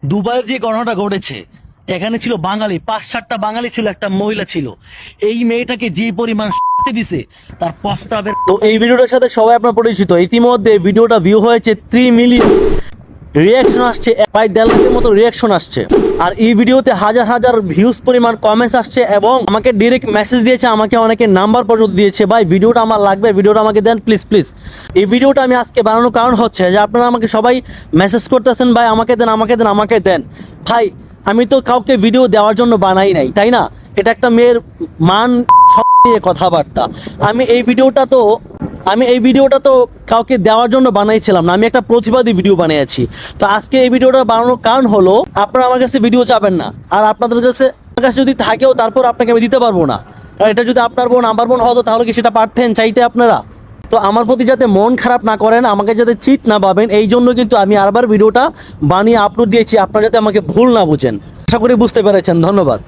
দুবাইয়ের যে ঘটনাটা ঘটেছে, এখানে ছিল বাঙালি, 5-7টা বাঙালি ছিল, একটা মহিলা ছিল। এই মেয়েটাকে যে পরিমাণ শাস্তি দিছে তার প্রস্তাবের। তো এই ভিডিওটার সাথে সবাই আপনার পরিচিত। ইতিমধ্যে ভিডিওটা ভিউ হয়েছে 3 মিলিয়ন, রিয়াকশন আসছে প্রায় 1.5 লাখের মতো রিয়াকশন আসছে। আর এই ভিডিওতে হাজার হাজার ভিউজ পরিমাণ কমেন্টস আসছে এবং আমাকে ডিরেক্ট মেসেজ দিয়েছে, আমাকে অনেকে নাম্বার পর্যন্ত দিয়েছে, ভাই ভিডিওটা আমার লাগবে, ভিডিওটা আমাকে দেন প্লিজ প্লিজ। এই ভিডিওটা আমি আজকে বানানোর কারণ হচ্ছে যে আপনারা আমাকে সবাই মেসেজ করতেছেন, ভাই আমাকে দেন আমাকে দেন আমাকে দেন। ভাই আমি তো কাউকে ভিডিও দেওয়ার জন্য বানাই নাই, তাই না? এটা একটা মেয়ের মান সব নিয়ে কথাবার্তা। আমি এই ভিডিওটা তো কাউকে দেওয়ার জন্য বানাইছিলাম না, আমি একটা প্রতিবাদী ভিডিও বানিয়েছি। তো আজকে এই ভিডিওটা বানানোর কারণ হলো আপনারা আমার কাছে ভিডিও চাবেন না, আর আপনাদের কাছে আমার কাছে যদি থাকেও তারপর আপনাকে আমি দিতে পারবো না। আর এটা যদি আপনার বোন আমার বোন হতো তাহলে কি সেটা পারতেন চাইতে আপনারা? তো আমার প্রতি যাতে মন খারাপ না করেন, আমাকে যাতে চিট না পাবেন, এই জন্য কিন্তু আমি আরবার ভিডিওটা বানিয়ে আপলোড দিয়েছি, আপনারা যাতে আমাকে ভুল না বুঝেন। আশা করি বুঝতে পেরেছেন। ধন্যবাদ।